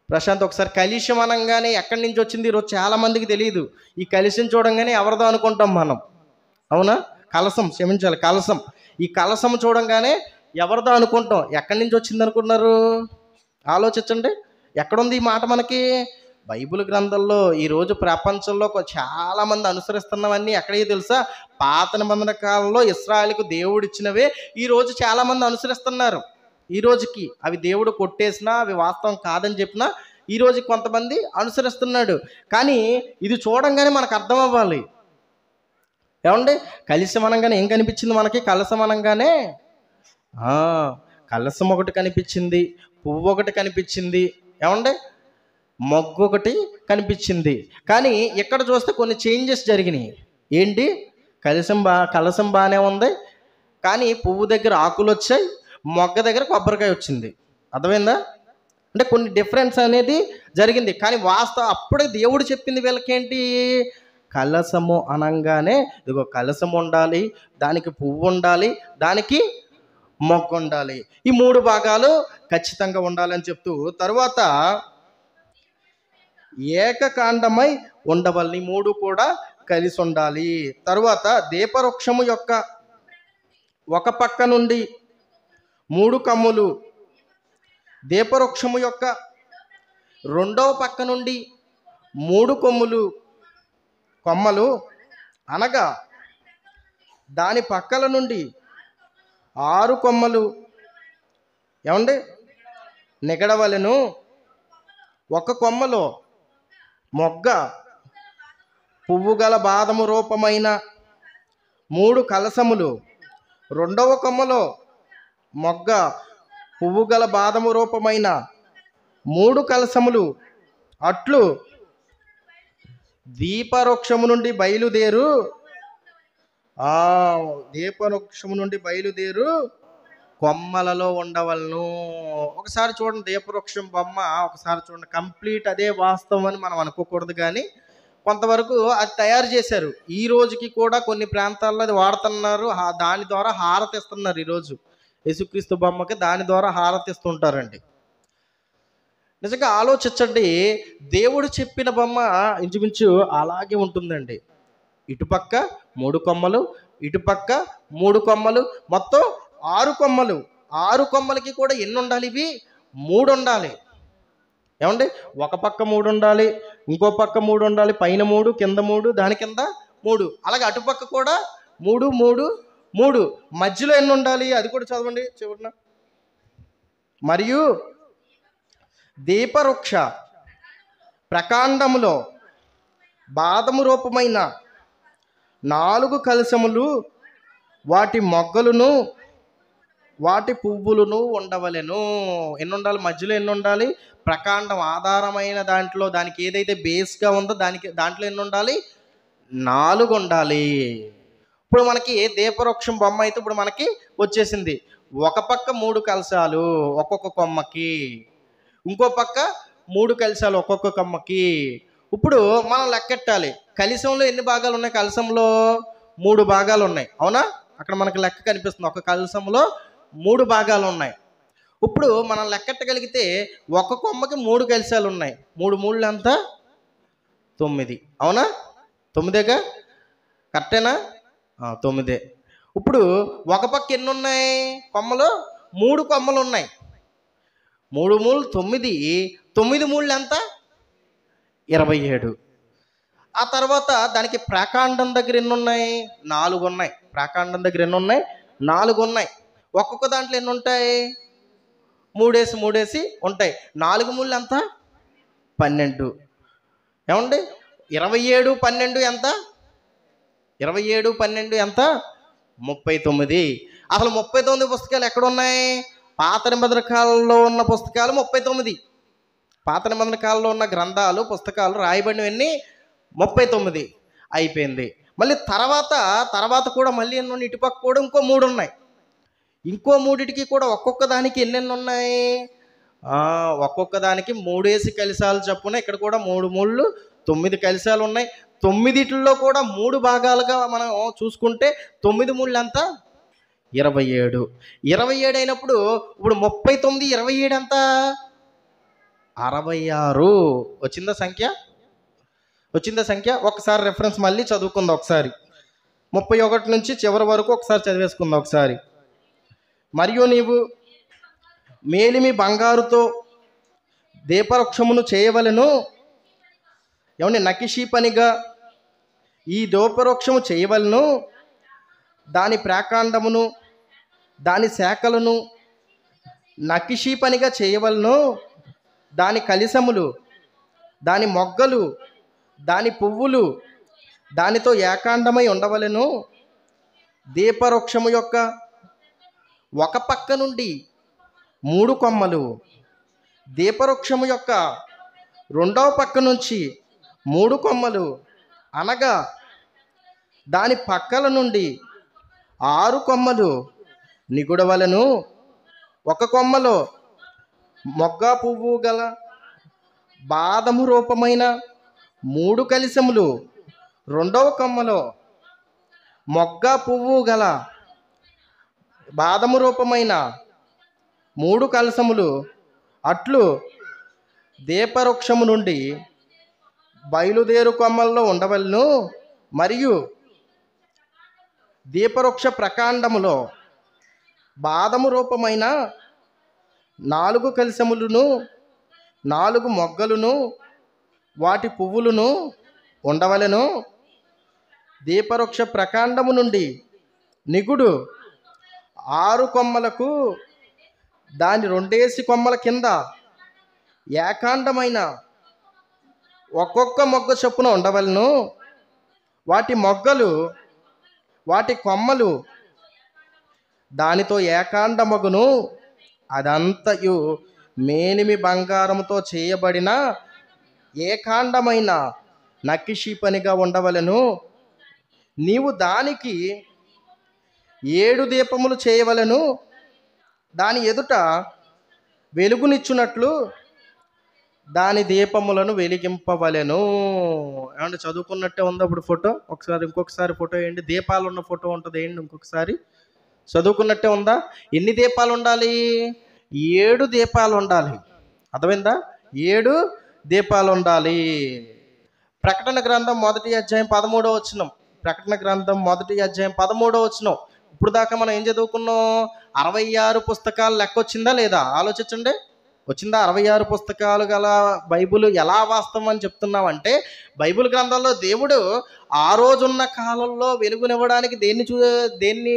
ప్రశాంత్. ఒకసారి కలిశం అనగానే ఎక్కడి నుంచి వచ్చింది ఈరోజు చాలా మందికి తెలియదు. ఈ కలిశం చూడంగానే ఎవరిదో అనుకుంటాం మనం, అవునా? కలసం, క్షమించాలి, కలసం. ఈ కలసం చూడంగానే ఎవరిదో అనుకుంటాం. ఎక్కడి నుంచి వచ్చింది అనుకున్నారు? ఆలోచించండి. ఎక్కడుంది ఈ మాట మనకి? బైబిల్ గ్రంథంలో. ఈరోజు ప్రపంచంలో చాలామంది అనుసరిస్తున్నవన్నీ ఎక్కడికి తెలుసా? పాత నిబంధన కాలంలో ఇశ్రాయేలుకు దేవుడు ఇచ్చినవే ఈరోజు చాలామంది అనుసరిస్తున్నారు. ఈ రోజుకి అవి దేవుడు కొట్టేసినా, అవి వాస్తవం కాదని చెప్పినా ఈ రోజు కొంతమంది అనుసరిస్తున్నాడు. కానీ ఇది చూడంగానే మనకు అర్థం అవ్వాలి. ఏమండి? కలశం అనగానే ఏం కనిపించింది మనకి? కలశం అనగానే కలశం ఒకటి కనిపించింది, పువ్వు ఒకటి కనిపించింది, ఏమండి, మొగ్గు ఒకటి కనిపించింది. కానీ ఇక్కడ చూస్తే కొన్ని చేంజెస్ జరిగినాయి. ఏంటి? కలశం బాగానే ఉంది, కానీ పువ్వు దగ్గర ఆకులు వచ్చాయి, మొగ్గ దగ్గర కొబ్బరికాయ వచ్చింది. అర్థమైందా? అంటే కొన్ని డిఫరెన్స్ అనేది జరిగింది. కానీ అప్పుడే దేవుడు చెప్పింది వీళ్ళకేంటి? కలశము అనగానే ఇదిగో కలశం ఉండాలి, దానికి పువ్వు ఉండాలి, దానికి మొగ్గ ఉండాలి, ఈ 3 భాగాలు ఖచ్చితంగా ఉండాలని చెప్తూ తరువాత ఏకకాండమై ఉండవల్ని, 3 కూడా కలిసి ఉండాలి. తరువాత దీపవృక్షము యొక్క ఒక పక్క నుండి 3 కమ్ములు, దీపవృక్షము యొక్క రెండవ పక్క నుండి 3 కొమ్మలు అనగా దాని పక్కల నుండి 6 కొమ్మలు, ఏమండి, నిగడవలెను. ఒక కొమ్మలో మొగ్గ, పువ్వు గల బాదము రూపమైన 3 కలశములు, రెండవ కొమ్మలో మొగ్గ, పువ్వు గల బాదము రూపమైన 3 కలశములు. అట్లు దీపవృక్షము నుండి బయలుదేరు కొమ్మలలో ఉండవలను. ఒకసారి చూడండి దీపవృక్షం బొమ్మ, ఒకసారి చూడండి. కంప్లీట్ అదే వాస్తవం అని మనం అనుకోకూడదు, కానీ కొంతవరకు అది తయారు చేశారు. ఈ రోజుకి కూడా కొన్ని ప్రాంతాల్లో అది వాడుతున్నారు. దాని ద్వారా హారతి ఇస్తున్నారు. ఈరోజు యేసుక్రీస్తు బొమ్మకి దాని ద్వారా హారతి ఇస్తుంటారండి. నిజంగా ఆలోచించండి. దేవుడు చెప్పిన బొమ్మ ఇంచుమించు అలాగే ఉంటుందండి. ఇటుపక్క 3 కొమ్మలు, ఇటుపక్క 3 కొమ్మలు, మొత్తం 6 కొమ్మలు. 6 కొమ్మలకి కూడా ఎన్ని ఉండాలి? ఇవి 3 ఉండాలి. ఏమండి? ఒక పక్క 3 ఉండాలి, ఇంకో పక్క 3 ఉండాలి, పైన 3, కింద 3, దాని కింద 3, అలాగే అటుపక్క కూడా 3, 3, 3. మధ్యలో ఎన్ని ఉండాలి? అది కూడా చదవండి చివరిన. మరియు దీపవృక్ష ప్రకాండములో బాదము రూపమైన 4 కలశములు, వాటి మొగ్గలును వాటి పువ్వులను ఉండవలెను. ఎన్ని ఉండాలి? మధ్యలో ఎన్ని ఉండాలి? ప్రకాండం ఆధారమైన దాంట్లో, దానికి ఏదైతే బేస్గా ఉందో దాంట్లో ఎన్ని ఉండాలి? 4 ఉండాలి. ఇప్పుడు మనకి దీపవృక్షం బొమ్మ అయితే ఇప్పుడు మనకి వచ్చేసింది. ఒక పక్క 3 కలశాలు ఒక్కొక్క కొమ్మకి, ఇంకో పక్క 3 కలశాలు ఒక్కొక్క కొమ్మకి. ఇప్పుడు మనం లెక్కెట్టాలి. కలశంలో ఎన్ని భాగాలు ఉన్నాయి? కలశంలో 3 భాగాలు ఉన్నాయి, అవునా? అక్కడ మనకి లెక్క కనిపిస్తుంది. ఒక కలశంలో 3 భాగాలు ఉన్నాయి. ఇప్పుడు మనం లెక్కెట్టగలిగితే ఒక కొమ్మకి 3 కలశాలు ఉన్నాయి. 3 3 ఎంత? 9, అవునా? 9గా? కరెక్టేనా? 9. ఇప్పుడు ఒక పక్క ఎన్ని ఉన్నాయి కొమ్మలు? 3 కొమ్మలు ఉన్నాయి. 3 3 9, 9 3 ఎంత? 27. ఆ తర్వాత దానికి ప్రాకాండం దగ్గర ఎన్ని ఉన్నాయి? 4 ఉన్నాయి. ప్రాకాండం దగ్గర ఎన్ని ఉన్నాయి? 4 ఉన్నాయి. ఒక్కొక్క దాంట్లో ఎన్ని ఉంటాయి? 3 ఉంటాయి. 4 ముళ్ళు ఎంత? 12. ఏమండి? 27, 12 ఎంత? 27, 12 ఎంత? 39. అసలు 39 పుస్తకాలు ఎక్కడున్నాయి? పాత నిబంధన కాలంలో ఉన్న పుస్తకాలు 39. పాత నిబంధన కాలంలో ఉన్న గ్రంథాలు, పుస్తకాలు రాయబడినవన్నీ 39 అయిపోయింది. మళ్ళీ తర్వాత కూడా మళ్ళీ ఎన్ని ఉన్నాయి? ఇటుపక్క కూడా ఇంకో 3 ఉన్నాయి. ఇంకో 3టికి కూడా ఒక్కొక్క దానికి ఎన్నెన్ని ఉన్నాయి? ఒక్కొక్క దానికి 3 కలశాలు చొప్పున ఇక్కడ కూడా 3 ముళ్ళు 9 కలశాలు ఉన్నాయి. 9టిలో కూడా 3 భాగాలుగా మనం చూసుకుంటే 9 ముళ్ళు ఎంత? 27. 27 అయినప్పుడు ఇప్పుడు 39, 27 ఎంత? 66. వచ్చిందా సంఖ్య? ఒకసారి రెఫరెన్స్ మళ్ళీ చదువుకుందాం. ఒకసారి 31 నుంచి చివరి వరకు ఒకసారి చదివేసుకుందాం ఒకసారి. మరియు నీవు మేలిమి బంగారుతో దీపవృక్షమును చేయవలెను. ఏమండి? నకిషీ పనిగా ఈ దీపవృక్షము చేయవలెను. దాని ప్రాకాండమును దాని శాఖలను నకిషీ పనిగా చేయవలెను. దాని కలశములు, దాని మొగ్గలు, దాని పువ్వులు దానితో ఏకాండమై ఉండవలెను. దీపవృక్షము యొక్క ఒక పక్క నుండి 3 కొమ్మలు, దీపవృక్షము యొక్క రెండవ పక్క నుంచి 3 కొమ్మలు, అనగా దాని పక్కల నుండి 6 కొమ్మలు నిగుడవలెను. ఒక కొమ్మలో మొగ్గ పువ్వు గల బాదము రూపమైన 3 కలశములు, రెండవ కొమ్మలో మొగ్గ పువ్వు గల బాదము రూపమైన 3 కలశములు అట్లు దీపవృక్షము నుండి బయలుదేరు కొమ్మల్లో ఉండవలెను. మరియు దీపవృక్ష ప్రకాండములో బాదము రూపమైన 4 కలశములను, 4 మొగ్గలను, వాటి పువ్వులను ఉండవలెను. దీపవృక్ష ప్రకాండము నుండి నిగుడు 6 కొమ్మలకు దాని 2 కొమ్మల కింద ఏకాండమైన ఒక్కొక్క మొగ్గ చొప్పున ఉండవలెను. వాటి మొగ్గలు, వాటి కొమ్మలు దానితో ఏకాండమగును. అదంతయు మేలిమి బంగారముతో చేయబడిన ఏకాండమైన నకిషీ పనిగా ఉండవలెను. నీవు దానికి 7 దీపములు చేయవలెను. దాని ఎదుట వెలుగునిచ్చునట్లు దాని దీపములను వెలిగింపవలెను. ఏమంటే చదువుకున్నట్టే ఉందా ఇప్పుడు ఫోటో? ఇంకొకసారి ఫోటో వేయండి. దీపాలు ఉన్న ఫోటో ఉంటుంది, వేయండి ఇంకొకసారి. చదువుకున్నట్టే ఉందా? ఎన్ని దీపాలు ఉండాలి? 7 దీపాలు ఉండాలి. అర్థమైందా? 7 దీపాలు ఉండాలి. ప్రకటన గ్రంథం 1వ అధ్యాయం 13వ వచనం. ప్రకటన గ్రంథం 1వ అధ్యాయం 13వ వచనం. ఇప్పుడు దాకా మనం ఏం చదువుకున్నాం? 66 పుస్తకాలు లెక్క వచ్చిందా లేదా? ఆలోచించండి. వచ్చిందా? 66 పుస్తకాలు గల బైబిల్ ఎలా వాస్తవం అని చెప్తున్నామంటే, బైబిల్ గ్రంథంలో దేవుడు ఆ రోజున్న కాలంలో వెలుగునివ్వడానికి దేన్ని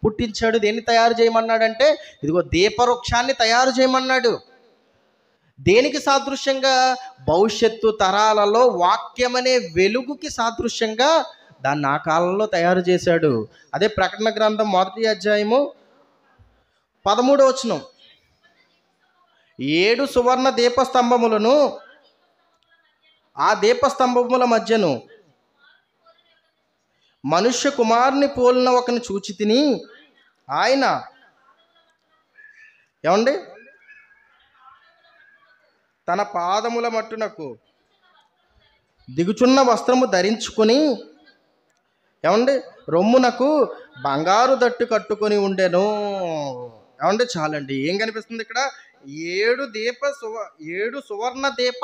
పుట్టించాడు, దేన్ని తయారు చేయమన్నాడంటే, ఇదిగో దీపవృక్షాన్ని తయారు చేయమన్నాడు. దేనికి సాదృశ్యంగా? భవిష్యత్తు తరాలలో వాక్యమనే వెలుగుకి సాదృశ్యంగా దాన్ని ఆ కాలంలో తయారు చేశాడు. అదే ప్రకటన గ్రంథం 1వ అధ్యాయము 13వ వచనం. 7 సువర్ణ దీపస్తంభములను, ఆ దీపస్తంభముల మధ్యను మనుష్య కుమారుని పోలిన ఒకని చూచి తిని, ఆయన ఏమండి తన పాదముల మట్టునకు దిగుచున్న వస్త్రము ధరించుకొని, ఏమండి రొమ్మునకు బంగారు దట్టు కట్టుకొని ఉండెను. ఏమండి చాలండి. ఏం కనిపిస్తుంది ఇక్కడ? 7 సువర్ణ దీప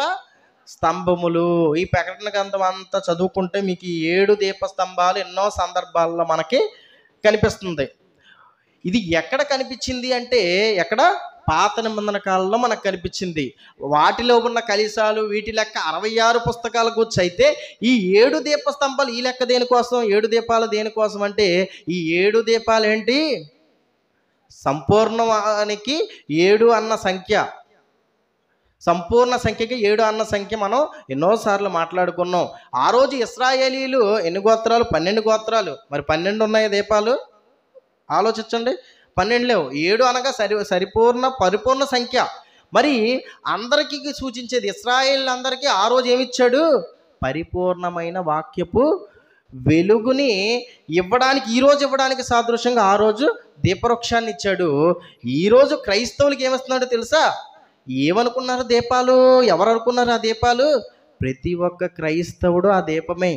స్తంభములు. ఈ ప్రకటన గ్రంథం అంతా చదువుకుంటే మీకు 7 దీప స్తంభాలు ఎన్నో సందర్భాల్లో మనకి కనిపిస్తుంది. ఇది ఎక్కడ కనిపించింది అంటే, ఎక్కడ? పాత నిబంధన కాలంలో మనకు కనిపించింది. వాటిలో ఉన్న కలీసాలు వీటి లెక్క 66 పుస్తకాల గురించి అయితే ఈ 7 దీపస్తంభాలు ఈ లెక్క దేనికోసం, 7 దీపాలు దేనికోసం అంటే ఈ 7 దీపాలు ఏంటి, సంపూర్ణానికి 7 అన్న సంఖ్య, సంపూర్ణ సంఖ్యకి 7 అన్న సంఖ్య మనం ఎన్నోసార్లు మాట్లాడుకున్నాం. ఆ రోజు ఇశ్రాయేలీలు ఎన్ని గోత్రాలు, 12 గోత్రాలు. మరి 12 ఉన్నాయి దీపాలు, ఆలోచించండి. 12 లేవు, 7 అనగా పరిపూర్ణ సంఖ్య. మరి అందరికీ సూచించేది, ఇశ్రాయేల్ అందరికీ ఆ రోజు ఏమిచ్చాడు, పరిపూర్ణమైన వాక్యపు వెలుగుని ఇవ్వడానికి, ఈరోజు ఇవ్వడానికి సాదృశ్యంగా ఆ రోజు దీపవృక్షాన్ని ఇచ్చాడు. ఈరోజు క్రైస్తవులకి ఏమిస్తున్నాడో తెలుసా? ఏమనుకున్నారు దీపాలు, ఎవరు అనుకున్నారు ఆ దీపాలు? ప్రతి ఒక్క క్రైస్తవుడు ఆ దీపమే,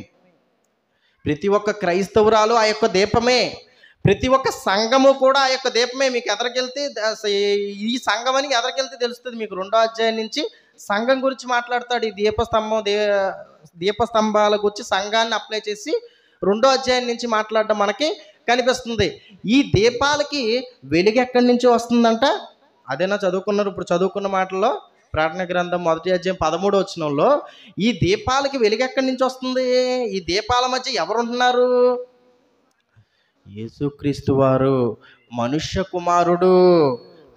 ప్రతి ఒక్క క్రైస్తవురాలు ఆ యొక్క దీపమే, ప్రతి ఒక్క సంఘము కూడా ఆ యొక్క దీపమే. మీకు ఎదరికెళ్తే ఈ సంఘం అని ఎదరికెళ్తే తెలుస్తుంది మీకు. 2వ అధ్యాయం నుంచి సంఘం గురించి మాట్లాడతాడు. ఈ దీపస్తంభాల గురించి సంఘాన్ని అప్లై చేసి 2వ అధ్యాయం నుంచి మాట్లాడడం మనకి కనిపిస్తుంది. ఈ దీపాలకి వెలుగు ఎక్కడి నుంచి వస్తుందంట? అదేనా చదువుకున్నారు ఇప్పుడు చదువుకున్న మాటల్లో, ప్రకటన గ్రంథం 1వ అధ్యాయం 13వ వచనంలో ఈ దీపాలకి వెలుగు ఎక్కడి నుంచి వస్తుంది? ఈ దీపాల మధ్య ఎవరు ఉంటున్నారు? యేసుక్రీస్తు వారు, మనుష్య కుమారుడు.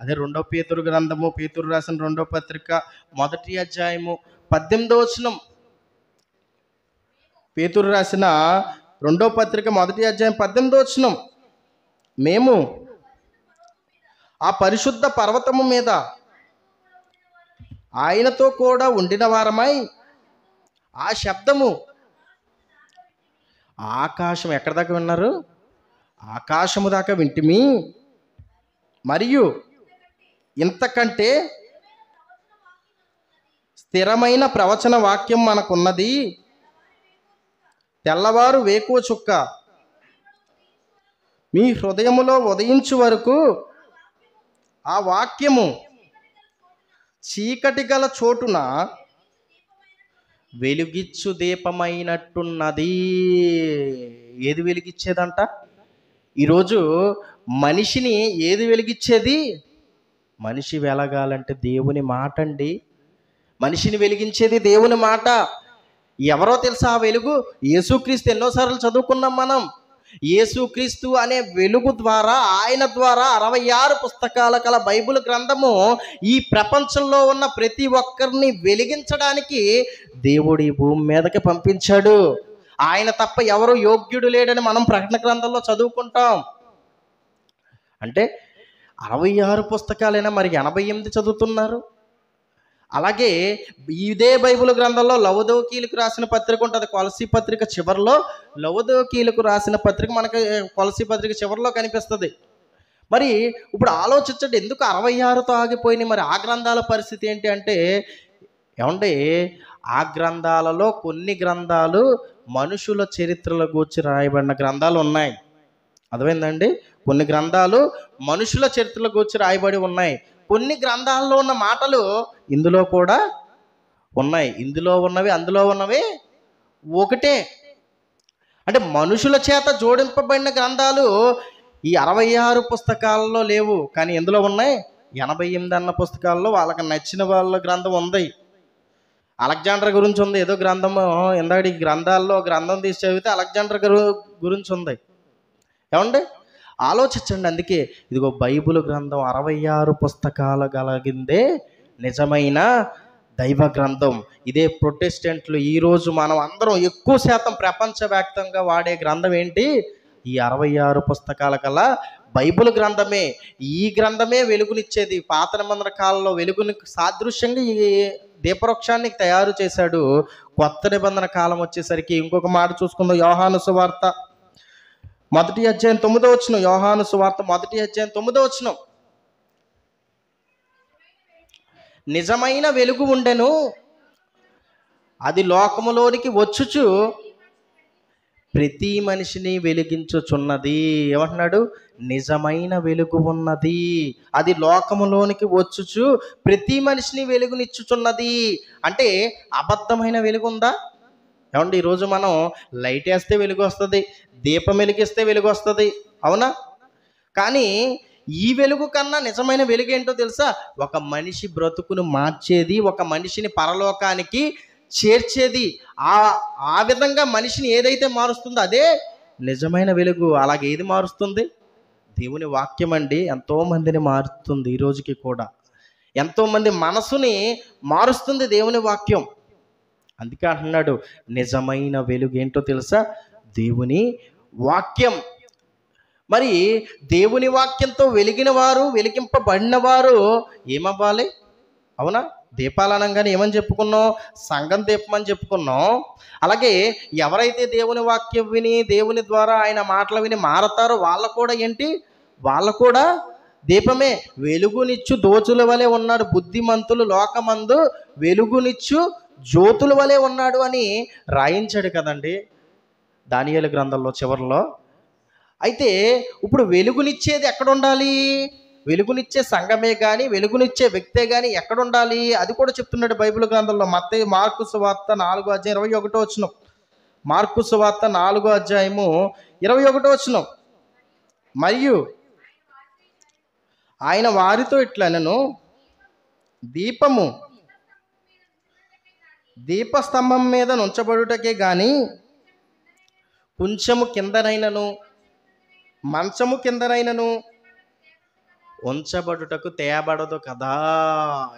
అదే 2వ పేతురు గ్రంథము, పేతురు రాసిన 2వ పత్రిక 1వ అధ్యాయము 18వ వచనం. పేతురు రాసిన 2వ పత్రిక 1వ అధ్యాయం 18వ వచనం. మేము ఆ పరిశుద్ధ పర్వతము మీద ఆయనతో కూడా ఉండిన వారమై ఆ శబ్దము, ఆకాశం ఎక్కడి దాకా విన్నారు? ఆకాశము దాకా వింటిమి. మరియు ఇంతకంటే స్థిరమైన ప్రవచన వాక్యం మనకున్నది. తెల్లవారు వేకువ చుక్క మీ హృదయములో ఉదయించు వరకు ఆ వాక్యము చీకటి గల చోటున వెలుగిచ్చు దీపమైనట్టున్నది. ఏది వెలిగిచ్చేదంట? ఈరోజు మనిషిని ఏది వెలిగించేది? మనిషి వెలగాలంటే దేవుని మాట అండి. మనిషిని వెలిగించేది దేవుని మాట. ఎవరో తెలుసా ఆ వెలుగు? యేసుక్రీస్తు. ఎన్నోసార్లు చదువుకున్నాం మనం. యేసుక్రీస్తు అనే వెలుగు ద్వారా, ఆయన ద్వారా 66 పుస్తకాల కల బైబిల్ గ్రంథము ఈ ప్రపంచంలో ఉన్న ప్రతి ఒక్కరిని వెలిగించడానికి దేవుడు ఈ భూమి మీదకి పంపించాడు. ఆయన తప్ప ఎవరు యోగ్యుడు లేడని మనం ప్రకటన గ్రంథంలో చదువుకుంటాం. అంటే 66 పుస్తకాలైనా మరి 88 చదువుతున్నారు. అలాగే ఇదే బైబిల్ గ్రంథంలో లవదోకీలకు రాసిన పత్రిక ఉంటుంది. కొలసీ పత్రిక చివరిలో లవదోకీలకు రాసిన పత్రిక మనకి కొలసీ పత్రిక చివరిలో కనిపిస్తుంది. మరి ఇప్పుడు ఆలోచించండి, ఎందుకు 66తో ఆగిపోయినాయి? మరి ఆ గ్రంథాల పరిస్థితి ఏంటి అంటే, ఏమంటే ఆ గ్రంథాలలో కొన్ని గ్రంథాలు మనుషుల చరిత్రల గూర్చి రాయబడిన గ్రంథాలు ఉన్నాయి. అర్థమైందండి? కొన్ని గ్రంథాలు మనుషుల చరిత్రల గూర్చి రాయబడి ఉన్నాయి. కొన్ని గ్రంథాల్లో ఉన్న మాటలు ఇందులో కూడా ఉన్నాయి. ఇందులో ఉన్నవి అందులో ఉన్నవి ఒకటే. అంటే మనుషుల చేత జోడింపబడిన గ్రంథాలు ఈ 66 పుస్తకాలలో లేవు, కానీ ఎందులో ఉన్నాయి? 88 అన్న పుస్తకాల్లో వాళ్ళకి నచ్చిన వాళ్ళ గ్రంథం ఉంది. అలెగ్జాండర్ గురించి ఉంది ఏదో గ్రంథము. ఇందాక ఈ గ్రంథాల్లో గ్రంథం తీసి చదివితే అలెగ్జాండర్ గురించి ఉంది. ఏమండి ఆలోచించండి. అందుకే ఇదిగో బైబిల్ గ్రంథం 66 పుస్తకాలు కలిగిందే నిజమైన దైవ గ్రంథం. ఇదే ప్రొటెస్టెంట్లు ఈరోజు మనం అందరం ఎక్కువ శాతం ప్రపంచవ్యాప్తంగా వాడే గ్రంథం ఏంటి? ఈ 66 పుస్తకాల కల్లా బైబిల్ గ్రంథమే. ఈ గ్రంథమే వెలుగునిచ్చేది. పాత నిబంధన కాలంలో వెలుగుని సాదృశ్యంగా ఈ దీపవృక్షాన్ని తయారు చేశాడు. కొత్త నిబంధన కాలం వచ్చేసరికి ఇంకొక మాట చూసుకుందాం. యోహాను సువార్త 1వ అధ్యాయం 9వ వచనం. యోహాను సువార్త 1వ అధ్యాయం 9వ వచనం. నిజమైన వెలుగు ఉండెను, అది లోకములోనికి వచ్చుచు ప్రతి మనిషిని వెలిగించుచున్నది. ఏమంటున్నాడు? నిజమైన వెలుగు ఉన్నది, అది లోకములోనికి వచ్చుచు ప్రతి మనిషిని వెలుగునిచ్చుచున్నది. అంటే అబద్ధమైన వెలుగు ఉందా? ఏమండి ఈరోజు మనం లైట్ వేస్తే వెలుగు వస్తుంది, దీపం వెలిగిస్తే వెలుగు వస్తుంది, అవునా? కానీ ఈ వెలుగు కన్నా నిజమైన వెలుగు ఏంటో తెలుసా? ఒక మనిషి బ్రతుకును మార్చేది, ఒక మనిషిని పరలోకానికి చేర్చేది. ఆ విధంగా మనిషిని ఏదైతే మారుస్తుందో అదే నిజమైన వెలుగు. అలాగే ఏది మారుస్తుంది? దేవుని వాక్యం అండి. ఎంతోమందిని మారుస్తుంది. ఈ రోజుకి కూడా ఎంతోమంది మనసుని మారుస్తుంది దేవుని వాక్యం. అందుకే అంటున్నాడు, నిజమైన వెలుగు ఏంటో తెలుసా? దేవుని వాక్యం. మరి దేవుని వాక్యంతో వెలిగిన వారు, వెలిగింపబడిన వారు ఏమవ్వాలి? అవునా? దీపాలు అనగానే ఏమని చెప్పుకున్నాం? సంఘం దీపం అని చెప్పుకున్నాం. అలాగే ఎవరైతే దేవుని వాక్యం విని దేవుని ద్వారా ఆయన మాటలు విని మారతారో వాళ్ళ కూడా ఏంటి? వాళ్ళు కూడా దీపమే. వెలుగునిచ్చు దోచుల వలె ఉన్నాడు బుద్ధిమంతులు లోకమందు వెలుగునిచ్చు జ్యోతుల వలె ఉన్నాడు అని రాయించాడు కదండి దానియేలు గ్రంథంలో చివరిలో. అయితే ఇప్పుడు వెలుగునిచ్చేది ఎక్కడ ఉండాలి? వెలుగునిచ్చే సంఘమే కానీ వెలుగునిచ్చే వ్యక్తే కానీ ఎక్కడ ఉండాలి? అది కూడా చెప్తున్నాడు బైబిల్ గ్రంథంలో. మార్కు సువార్త 4:21. మార్కు సువార్త 4:21. మరియు ఆయన వారితో ఇట్లనెను, దీపము దీపస్తంభం మీద నుంచబడుటకే గాని కొంచెము కిందనైనను మంచము కిందనైనను ఉంచబడుటకు తేబడదు కదా.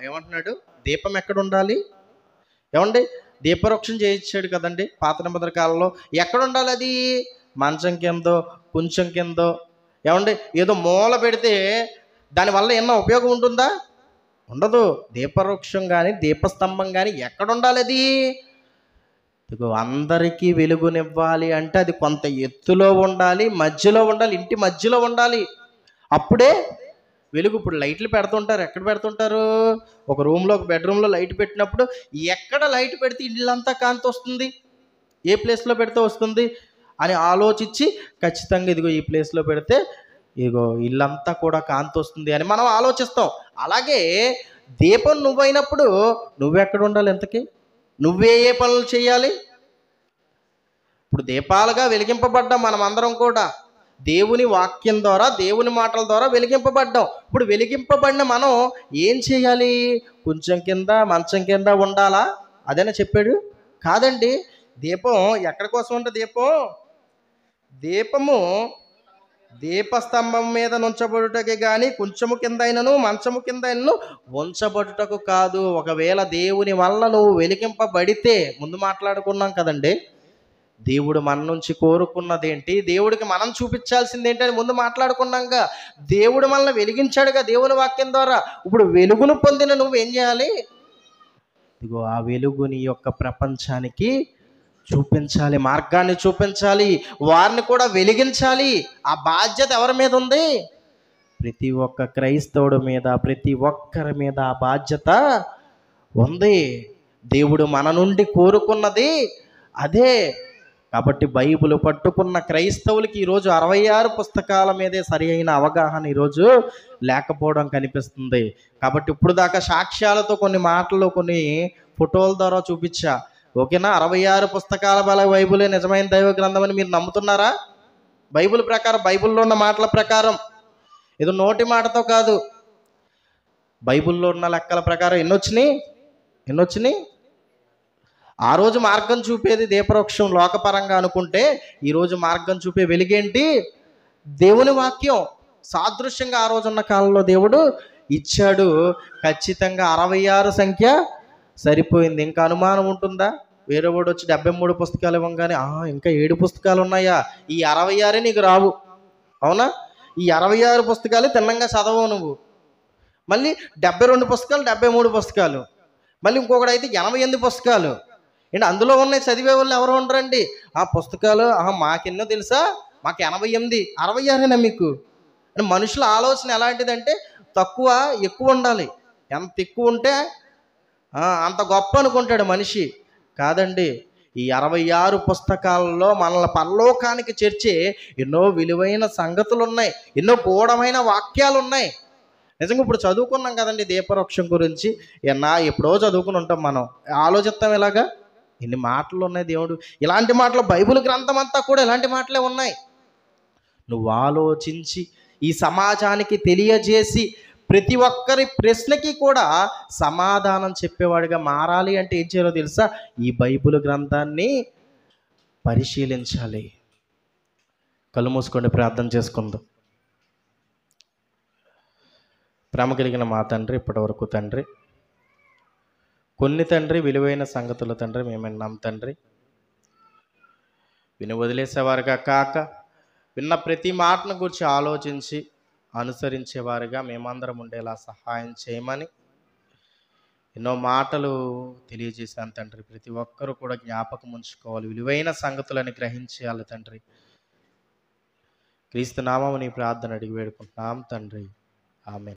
ఏమంటున్నాడు? దీపం ఎక్కడ ఉండాలి? ఏమండి, దీపవృక్షం చేయించాడు కదండి పాత నిబంధన కాలంలో. ఎక్కడ ఉండాలి అది? మంచం కిందో కొంచెం కిందో. ఏమండి, ఏదో మూల పెడితే దానివల్ల ఏమన్నా ఉపయోగం ఉంటుందా? ఉండదు. దీపవృక్షం కానీ దీపస్తంభం కానీ ఎక్కడ ఉండాలి అది? అందరికీ వెలుగునివ్వాలి అంటే అది కొంత ఎత్తులో ఉండాలి, మధ్యలో ఉండాలి, ఇంటి మధ్యలో ఉండాలి. అప్పుడే వెలుగు. ఇప్పుడు లైట్లు పెడుతుంటారు. ఎక్కడ పెడుతుంటారు? ఒక రూమ్లో, ఒక బెడ్రూమ్లో లైట్ పెట్టినప్పుడు ఎక్కడ లైట్ పెడితే ఇల్లంతా కాంతి వస్తుంది, ఏ ప్లేస్లో పెడితే వస్తుంది అని ఆలోచించి ఖచ్చితంగా ఇదిగో ఈ ప్లేస్లో పెడితే ఇదిగో ఇల్లంతా కూడా కాంతి వస్తుంది అని మనం ఆలోచిస్తాం. అలాగే దీపం నువ్వైనప్పుడు నువ్వెక్కడ ఉండాలి? ఎంతకి నువ్వే ఏ పనులు చేయాలి? ఇప్పుడు దీపాలుగా వెలిగింపబడ్డాం మనం అందరం కూడా. దేవుని వాక్యం ద్వారా, దేవుని మాటల ద్వారా వెలిగింపబడ్డాం. ఇప్పుడు వెలిగింపబడిన మనం ఏం చేయాలి? కొంచెం కింద మంచం కింద ఉండాలా? అదేనా చెప్పాడు? కాదండి. దీపం ఎక్కడి కోసం ఉంటుంది? దీపము దీపస్తంభం మీద నుంచబడుటకే కానీ కొంచెము కింద అయినను మంచము కింద అయినను ఉంచబడుటకు కాదు. ఒకవేళ దేవుని వల్ల నువ్వు వెలిగింపబడితే, ముందు మాట్లాడుకున్నాం కదండి, దేవుడు మన నుంచి కోరుకున్నదేంటి, దేవుడికి మనం చూపించాల్సింది ఏంటి అని ముందు మాట్లాడుకున్నాక దేవుడు మనల్ని వెలిగించాడుగా దేవుని వాక్యం ద్వారా. ఇప్పుడు వెలుగును పొందిన నువ్వు ఏం చేయాలి? ఇదిగో ఆ వెలుగుని యొక్క ప్రపంచానికి చూపించాలి, మార్గాన్ని చూపించాలి, వారిని కూడా వెలిగించాలి. ఆ బాధ్యత ఎవరి మీద ఉంది? ప్రతి ఒక్క క్రైస్తవుడి మీద, ప్రతి ఒక్కరి మీద ఆ బాధ్యత ఉంది. దేవుడు మన నుండి కోరుకున్నది అదే. కాబట్టి బైబిల్ పట్టుకున్న క్రైస్తవులకి ఈరోజు 66 పుస్తకాల మీదే సరి అయిన అవగాహన ఈరోజు లేకపోవడం కనిపిస్తుంది. కాబట్టి ఇప్పుడు దాకా సాక్ష్యాలతో కొన్ని మాటలు, కొన్ని ఫోటోల ద్వారా చూపించా. ఓకేనా? 66 పుస్తకాల బల బైబిలే నిజమైన దైవ గ్రంథం అని మీరు నమ్ముతున్నారా? బైబిల్ ప్రకారం, బైబిల్లో ఉన్న మాటల ప్రకారం, ఏదో నోటి మాటతో కాదు, బైబిల్లో ఉన్న లెక్కల ప్రకారం ఎన్నొచ్చినాయి? ఆ రోజు మార్గం చూపేది దీపవృక్షం లోకపరంగా అనుకుంటే, ఈరోజు మార్గం చూపే వెలుగేంటి? దేవుని వాక్యం. సాదృశ్యంగా ఆ రోజున్న కాలంలో దేవుడు ఇచ్చాడు. ఖచ్చితంగా 66 సంఖ్య సరిపోయింది. ఇంకా అనుమానం ఉంటుందా? వేరే వాడు వచ్చి 73 పుస్తకాలు ఇవ్వగానే ఇంకా 7 పుస్తకాలు ఉన్నాయా? ఈ 66 నీకు రావు. అవునా? ఈ 66 పుస్తకాలు తిన్నంగా చదవవు నువ్వు. మళ్ళీ 72 పుస్తకాలు, 73 పుస్తకాలు, మళ్ళీ ఇంకొకడైతే 88 పుస్తకాలు. ఏంటి అందులో ఉన్నాయి చదివే వాళ్ళు ఎవరు ఉండరండి? ఆ పుస్తకాలు మాకెన్నో తెలుసా, మాకు 88, 66 మీకు అని. మనుషుల ఆలోచన ఎలాంటిదంటే తక్కువ ఎక్కువ ఉండాలి. ఎంత ఎక్కువ ఉంటే అంత గొప్ప అనుకుంటాడు మనిషి. కాదండి, ఈ 66 పుస్తకాలలో మనల్ని పరలోకానికి చేర్చే ఎన్నో విలువైన సంగతులు ఉన్నాయి, ఎన్నో గూఢమైన వాక్యాలు ఉన్నాయి. నిజంగా ఇప్పుడు చదువుకున్నాం కదండి దీపవృక్షం గురించి. ఎప్పుడో చదువుకుని ఉంటాం మనం. ఆలోచిస్తాం ఇలాగా ఎన్ని మాటలు ఉన్నాయి దేవుడు. ఇలాంటి మాటలు బైబిల్ గ్రంథం అంతా కూడా ఇలాంటి మాటలే ఉన్నాయి. నువ్వు ఆలోచించి ఈ సమాజానికి తెలియజేసి ప్రతి ఒక్కరి ప్రశ్నకి కూడా సమాధానం చెప్పేవాడిగా మారాలి అంటే ఏం చేయాలో తెలుసా? ఈ బైబిల్ గ్రంథాన్ని పరిశీలించాలి. కళ్ళు మూసుకొని ప్రార్థన చేసుకుందాం. ప్రేమ కలిగిన మా తండ్రి, ఇప్పటి వరకు తండ్రి కొన్ని తండ్రి విలువైన సంగతులు తండ్రి మేము విన్నాం తండ్రి. విని వదిలేసేవారుగా కాక విన్న ప్రతి మాటను గురించి ఆలోచించి అనుసరించేవారుగా మేమందరం ఉండేలా సహాయం చేయమని ఎన్నో మాటలు తెలియజేశాను తండ్రి. ప్రతి ఒక్కరూ కూడా జ్ఞాపకం ఉంచుకోవాలి, విలువైన సంగతులని గ్రహించాలి తండ్రి. క్రీస్తు నామమున ఈ ప్రార్థన అడిగి వేడుకుంటున్నాం తండ్రి. ఆమేన్.